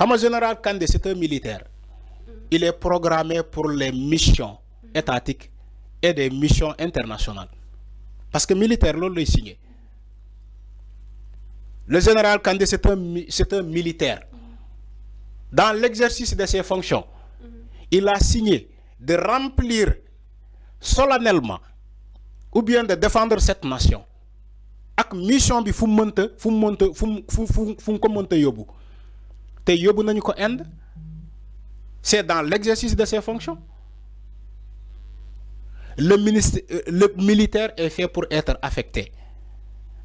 Le général Kandé, c'est un militaire. Il est programmé pour les missions étatiques et des missions internationales. Parce que militaire, l'on l'a signé. Le général Kandé, c'est un militaire. Dans l'exercice de ses fonctions, il a signé de remplir solennellement ou bien de défendre cette nation. Ak mission bi fu monte ko monte yobu. Te yobu nañu ko Inde. C'est dans l'exercice de ses fonctions. Le militaire est fait pour être affecté.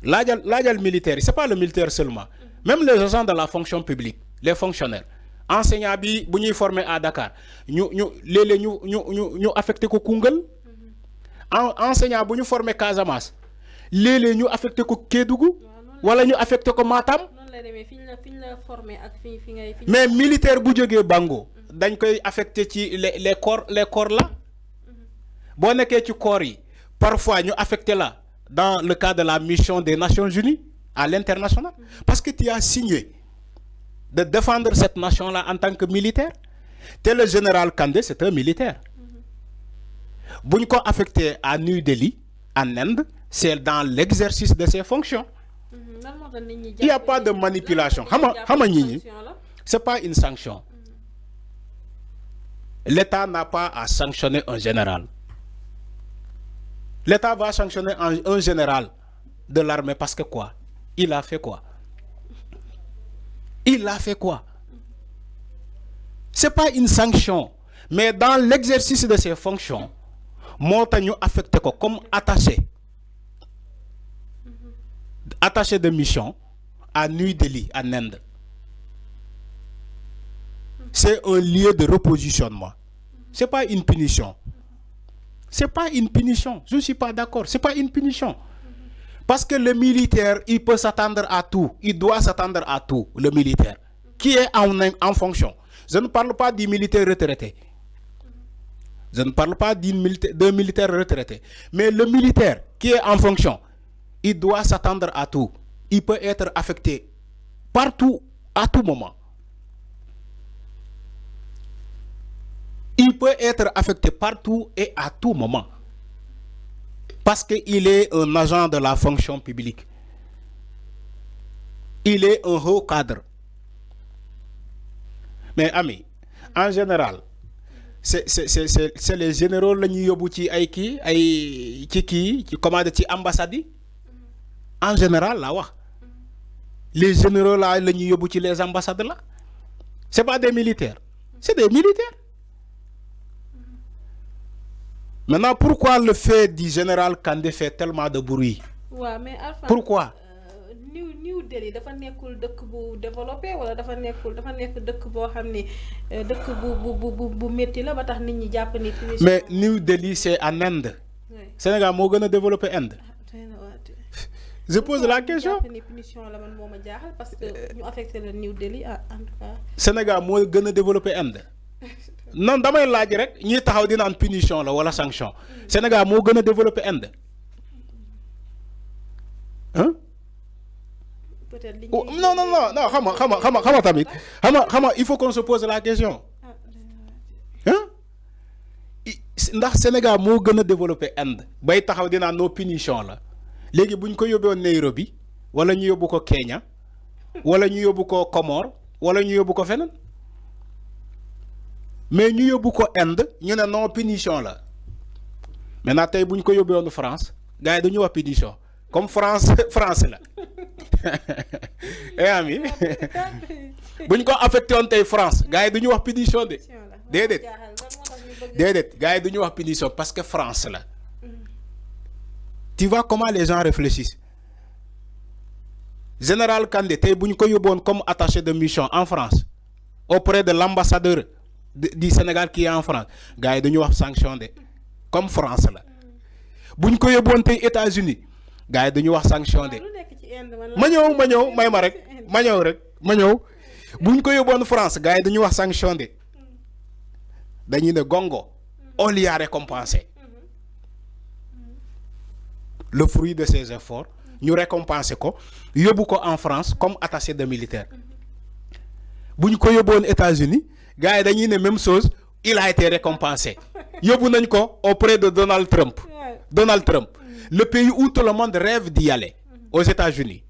L'agent militaire, c'est pas le militaire seulement. Même les agents de la fonction publique, les fonctionnaires, enseignants bi bu ñuy formé à Dakar, ñu affecté ko Koungheul. Enseignant bu ñu formé Casamance, léeg-léeg ñu affecté ko Kédougou wala ñu affecté ko Matam. Mais militaire bu jógee Bango dañ koy affecté ci les corps là. Boo nekkee ci corps yi parfois ñu affecté là dans le cadre de la mission des Nations Unies à l'international parce que tu as signé de défendre cette nation-là en tant que militaire. Tel le général Kandé, c'est un militaire. Buñ ko affecté à New Delhi en Inde, c'est dans l'exercice de ses fonctions. Il n'y a pas de manipulation. C'est pas une sanction. L'État n'a pas à sanctionner un général. L'État va sanctionner un général de l'armée parce que quoi? Il a fait quoi? Il a fait quoi? C'est pas une sanction, mais dans l'exercice de ses fonctions, montagne affecté comme attaché de mission à New Delhi en Inde. C'est un lieu de repositionnement. C'est pas une punition. C'est pas une punition. Je ne suis pas d'accord. C'est pas une punition. Parce que le militaire, il peut s'attendre à tout. Il doit s'attendre à tout, le militaire. Qui est en fonction. Je ne parle pas du militaire retraité. Je ne parle pas d'un militaire retraité. Mais le militaire qui est en fonction, il doit s'attendre à tout. Il peut être affecté partout, à tout moment. Il peut être affecté partout et à tout moment. Parce qu'il est un agent de la fonction publique. Il est un haut cadre. Mais ami, en général, c'est les généraux qui yóbbu ci ay kii ay ci commande ci ambassade. En général là wax les généraux là la ñuy yóbbu ci les ambassades là. C'est pas des militaires, c'est des militaires. Maintenant, pourquoi le fait du général Kandé fait tellement de bruit? Ouais, mais Alpha, pourquoi? New Delhi dafa nekkul dëkk bu développé wala dafa nekk dëkk boo xam ne dëkk bu métti la ba tax nit ñi jàpp ni. Mais New Delhi c'est en Inde. Oui. Sénégal moo gën a développé Inde. Je pose la question. Parce que ñu affecté le New Delhi en tout cas. Sénégal moo gën a développé Inde. Non damay laaj rek ñi taxaw dina am punition la wala sanction. Sénégal moo gën a développé Inde. Hein? Oh, non, xam tamit. Il faut qu'on se pose la question. Hein? Ndax Sénégal moo gën a développé Inde bay taxaw dina no punition la. Léegi buñ ko yóbbee Nairobi wala ñu yóbbu ko Kenya wala ñu yóbbu ko Comores wala ñu yóbbu ko feneen. Mais ñu yóbbu ko Inde ñu ne non punition la. Maintenant tey buñ ko yóbbee France gars yi dañu wax punition comme France la. Eh ami buñ ko affecté woon tey France gars yi duñu wax punition de déedéet gars yi duñu wax punition parce que France la. Tu vois comment les gens réfléchissent. Général Kandé tey buñ ko yóbboon comme attaché de mission en France auprès de l'ambassadeur du Sénégal qui est en France gars yi dañu wax sanction de comme France la. Buñ ko yóbboon tey États-Unis gars yi dañu wax sanction de. ma ñëw rek buñ ko yóbboon France gars yi dañu wax sanction de dañuy ne gongo on lui a récompensé le fruit de ses efforts ñu récompenser ko yóbbu ko en France comme attaché de militaire bu ñu ko yóbboon États-Unis gars yi dañuy ne même chose il a été récompensé yóbbu nañ ko auprès de Donald Trump. Donald Trump le pays où tout le monde rêve d'y aller aux États-Unis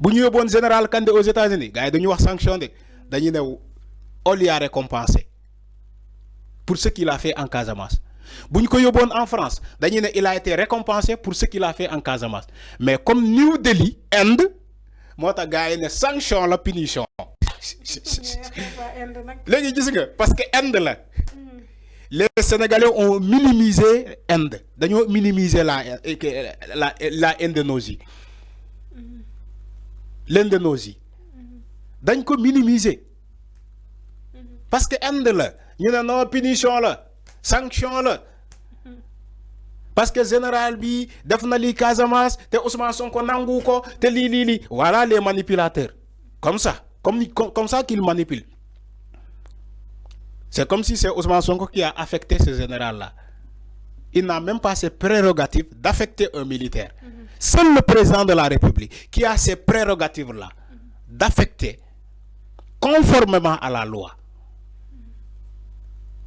bu ñu yóbboon général Kandé aux États-Unis gars yi dañuy wax sanction de dañuy ne on lui a récompensé pour ce qu'il a fait en Casamance. bu ñu ko yóbboon en France dañuy ne il a été récompensé pour ce qu'il a fait en Casamance mais comme New Delhi Inde moo tax gars yi ne sanction la punition. léegi gis nga parce que Inde la les Sénégalais ont minimisé Inde dañoo minimiser la Indonésie l'Indonésie dañ ko minimiser parce que Inde la ñu ne non punition la sanction la parce que général bi def na li Casamance te Ousmane Sonko nangu ko te lii voilà les manipulateurs comme ça comme ça qu'ils manipulent. C'est comme si c'est Ousmane Sonko qui a affecté ce général-là. Il n'a même pas ses prérogatives d'affecter un militaire. Seul le président de la République qui a ces prérogatives-là d'affecter conformément à la loi.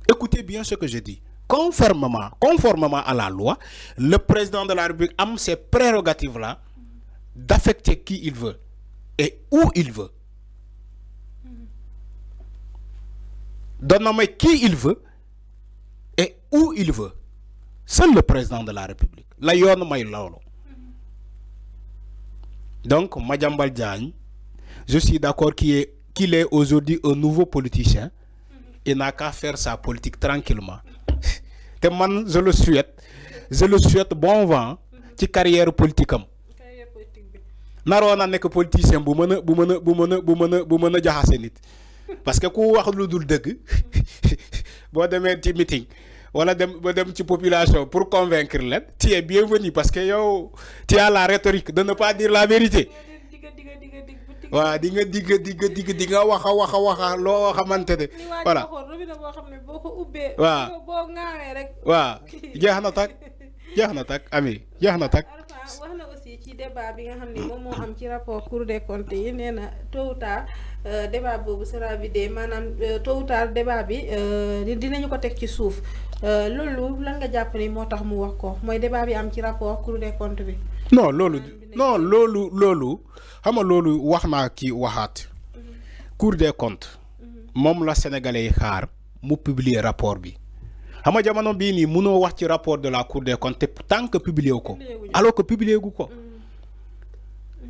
Écoutez bien ce que je dis. Conformément à la loi, le président de la République a ces prérogatives-là d'affecter qui il veut et où il veut. De nommer qui il veut et où il veut. Seul le président de la République. La yoon may lolo. Donc, Madiambal Diagne, je suis d'accord qu'il est aujourd'hui un nouveau politicien. Il n'a qu'à faire sa politique tranquillement. Je le souhaite bon vent ci carrière politique am. Naroon na nekk politicien bu mën a jaxase nit. Parce que ku wax lu dul dëgg boo demee ci meeting wala dem ci population pour convaincre leen tu es bienvenu parce que yow tu as la rhétorique de ne pas dire la vérité. waaw di nga wax loo xamante ne voilà waaw jeex na tak ami jeex na tak. wax na aussi ci débat bi nga xam ne moom moo am ci rapport Cour des comptes yi nee na tôt ou tard débat boobu sera vidé maanaam tôt ou tard débat bi dinañu ko teg ci suuf loolu lan nga jàpp ni moo tax mu wax ko mooy débat bi am ci rapport Cour des comptes bi. non loolu xam nga loolu wax naa ki waxaat. Cour des comptes moom la sénégalais yi xaar mu publier rapport bi. xam nga jamono bii nii mënoo wax ci rapport de la Cour des comptes tant que publié wu ko alors que publié gu ko.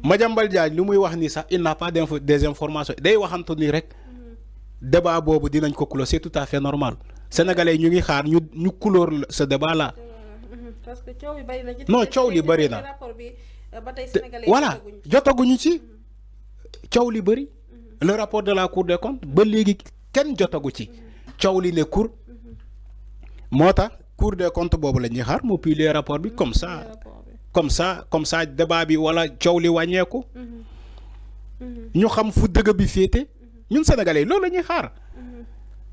Madiambal Diagne lu muy wax ni sax il n'a pas des informations day waxantu ni rek débat boobu dinañ ko clore c'est tout à fait normal sénégalais ñu ngi xaar ñu clore ce débat là. parce que coow li bari na ci. non coow li bari na rapport bi ba tey sénégalais voilà jotaguñu ci coow li bari. le rapport de la Cour des comptes ba léegi kenn jotagu ci coow li ne cour. moo tax Cour des comptes boobu la ñuy xaar mu publier rapport bi comme ça débat bi wala coow li wàññeeku. ñu xam fu dëgg bi féete. ñun sénégalais loolu la ñuy xaar.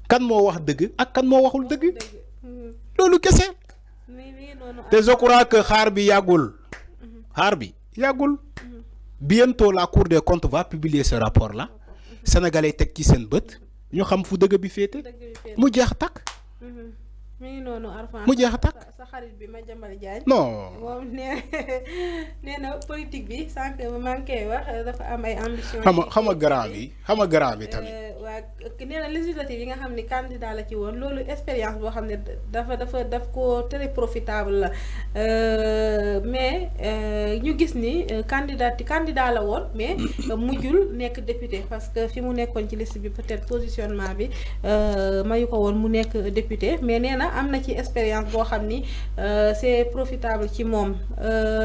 kan moo wax dëgg ak kan moo waxul dëgg. loolu kese. te je crois que xaar bi yàggul. bientôt la Cour des comptes va publier ce rapport là. sénégalais teg ci seen bët ñu xam fu dëgg bi féete. mu jeex takk. mi ngi noonu Arfan mu jeex a takk sa xarit bi Madiambal Diagne non moom nee na politique bi sànq maa ngi koy wax dafa am ay ambition xam nga grand bi tamit waa nee na législative yi nga xam ni candidat la ci woon loolu expérience boo xam ne daf ko très profitable la mais ñu gis ni candidat la woon mais mujjul nekk député parce que fi mu nekkoon ci liste bi peut-être positionnement bi mayu ko woon mu nekk député mais nee na am na ci expérience boo xam ni c'est profitable ci moom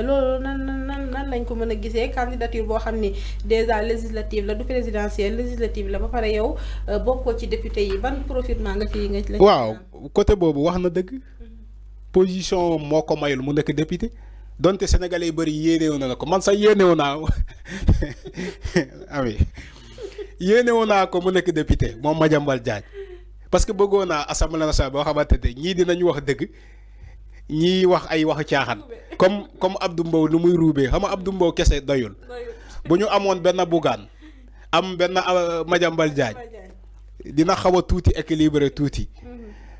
loolu nan lañ ko mën a gisee candidature boo xam ni déjà législative la du présidentielle législative la ba pare yow bokkoo ci député yi ban profitement nga ci la waaw côté boobu wax na dëgg position moo ko mayul mu nekk député donte sénégalais yu bëri yéenewu na ko man sax yéenewu naa ami yéenewu naa ko mu nekk député moom Madiambal Diagne parce que bëggoon naa assemblée nationale boo xamante ne ñii dinañu wax dëgg ñii wax ay waxu caaxaan comme Abdou Mbow lu muy ruubee xam nga Abdou Mbow kese doyul bu ñu amoon benn Bougane am benn Madiambal Diagne dina xaw a tuuti équilibré tuuti.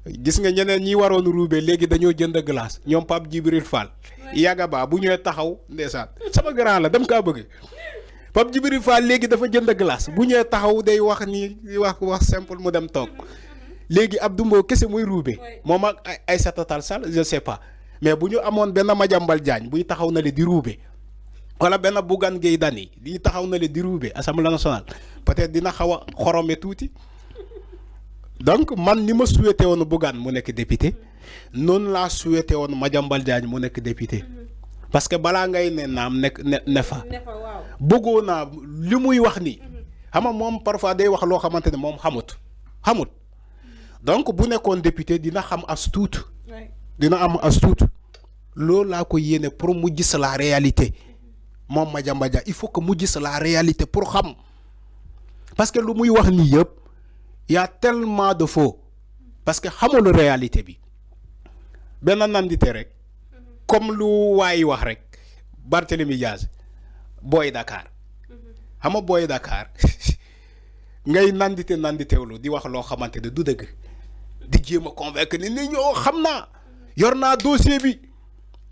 gis nga ñeneen ñi waroon ruube léegi dañoo jënd glace ñoom Pape Djibril Fall. yàgga ba bu ñëwee taxaw ndeysaan sama grand la dem kaa bëgg. Pape Djibril Fall léegi dafa jënd glace bu ñëwee taxaw day wax ni wax simple mu dem toog. léegi Abdou Mbow kese muy ruube. moom ak Aïssata Tall Sall je sais pas mais bu ñu amoon benn Madiambal Diagne buy taxaw na le di ruube. wala benn Bougane Gueye Dany di taxaw na le di ruube Assemblée nationale peut-être dina xaw a xorome tuuti. donc man ni ma souhaité woon Bougane mu nekk député noonu laa souhaité woon Madiambal Diagne mu nekk député parce que balaa ngay ne naam ne fa bëggoo naa li muy wax ni xam nga moom parfois day wax loo xamante ne moom xamut donc bu nekkoon député dina xam as tuut dina am as tuut loolu laa ko yéene pour mu gis la réalité moom Madiambal Diagne il faut que mu gis la réalité pour xam parce que lu muy wax nii yëpp. Il y a tellement de faux parce que xamul réalité bi benn nandite rek comme lu waay wax rek Barthélémy Diaz booy Dakar xam nga booy Dakar ngay nanditewlu di wax loo xamante ne du dëgg di jéem a convaincre ni ñoo xam naa yor naa dossier bi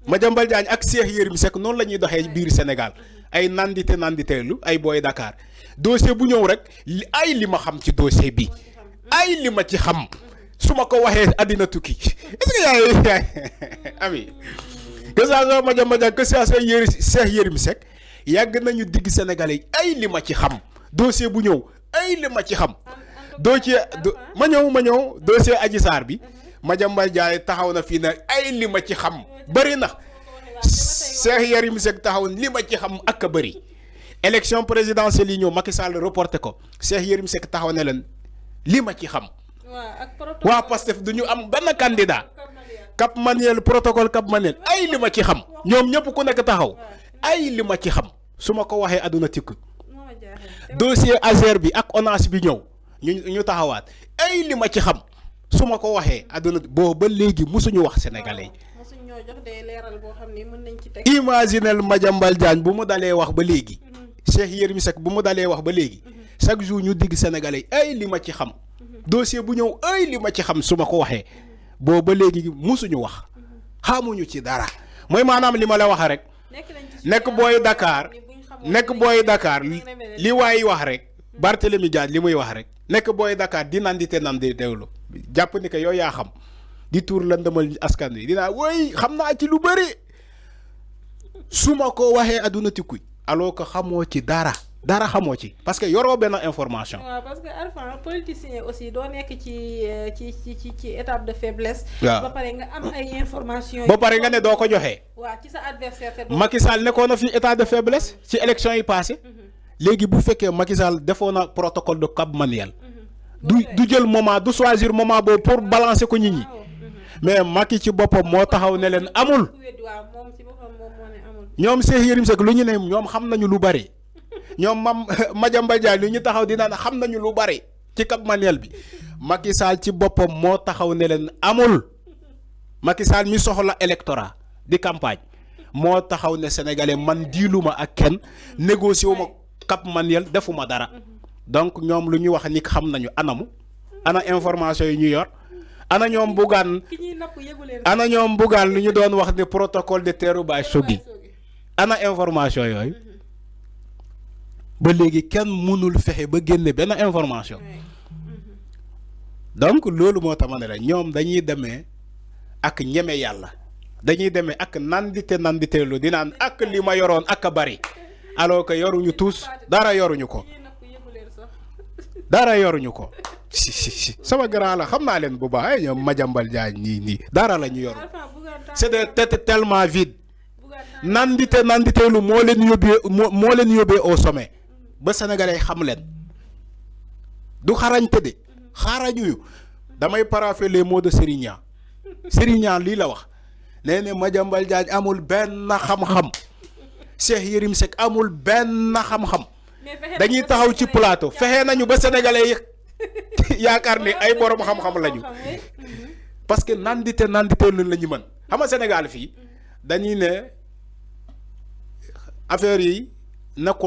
Madiambal Diagne ak Cheikh Yérim Seck noonu la ñuy doxee biir Sénégal ay nanditewlu ay booy Dakar dossier bu ñëw rek ay li ma xam ci dossier bi ay li ma ci xam su ma ko waxee àddina tukki est-ce que yaay ami que ça soit Madiambal Diagne que ça soit Cheikh Yérim Seck yàgg nañu digg Sénégalais ay li ma ci xam dossier bu ñëw ay li ma ci xam dossier ma ñëw dossier Adji Sarr bi Madiambal Diagne taxaw na fii ne ay li ma ci xam bëri na Cheikh Yérim Seck taxaw li ma ci xam ak a bëri élection présidentielle yi ñëw Macky Sall reporté ko Cheikh Yérim Seck taxaw ne leen li ma ci xam. waa Pastef du ñu am benn candidat. Cap Manuel protocole Cap Manuel ay li ma ci xam ñoom ñëpp ku nekk taxaw ay li ma ci xam su ma ko waxee àdduna tikku dossier Azer bi ak ONAS bi ñëw ñu taxawaat ay li ma ci xam su ma ko waxee àdduna boo ba léegi musuñu wax sénégalais yi. imaginel Madiambal Diagne bu mu dalee wax ba léegi. Cheikh Yérim Seck bu mu dalee wax ba léegi. chaque jour ñu digg sénégalais ay li ma ci xam dossier bu ñëw ay li ma ci xam su ma ko waxee boo ba léegi musuñu wax xamuñu ci dara mooy maanaam li ma la wax rek nekk booy Dakar li waay wax rek Barthélémy Dias li muy wax rek nekk booy Dakar di nanditewlu jàpp ni que yow yaa xam di tuur la ndëmal askan wi dinaa woy xam naa ci lu bëri su ma ko waxee adduna tikkuy alors que xamoo ci dara xamoo ci parce que yoroo benn information. waaw parce que Alpha politicien aussi doo nekk ci étape de faiblesse. waaw ba pare nga am ay information ba pare nga ne doo ko joxe. waaw ci sa adversaire. Macky Sall nekkoon na fi état de faiblesse ci élection yi passé léegi bu fekkee Macky Sall defoon na protocole de Cap Manuel. du jël moment du choisir moment boobu pour balancer ko nit ñi. mais Macky ci boppam moo taxaw ne leen amul. ñoom Cheikh Yérim Seck lu ñu ne ñoom xam nañu lu bari. ñoom Madiambal Diagne lu ñu taxaw di naan xam nañu lu bari ci Cap Manuel bi Macky Sall ci boppam moo taxaw ne leen amul Macky Sall mi soxla électorat di campagne moo taxaw ne sénégalais man diiluma ak kenn négocié wu ma Cap Manuel defuma dara donc ñoom lu ñu wax ni xam nañu ana information yi ñu yor ana ñoom Bougane lu ñu doon wax ne protocole de Terrou-Baye Sogui ana information yooyu ba léegi kenn mënul fexe ba génne benn information donc loolu moo tax ma ne la ñoom dañuy demee ak ñeme yàlla dañuy demee ak nanditeelu di naan ak li ma yoroon ak a bari alors que yoruñu tous dara yoruñu ko sama grand la xam naa leen bu baax ñoom Madiambal Diagne nii dara la ñu yoru c'est des têtes tellement vides nanditeelu moo leen yóbbee au sommet ba sénégalais xam leen du xarañte de xaarañuyu damay paraphé les mots de Serigne Niang lii la wax nee ne Madiambal Diagne amul benn xam-xam Cheikh Yérim Seck amul benn xam-xam dañuy taxaw ci plateau fexe nañu ba sénégalais yi yaakaar ne ay borom xam-xam lañu parce que nandite lu la ñu mën xam nga Sénégal fii dañuy ne affaire yi nekkul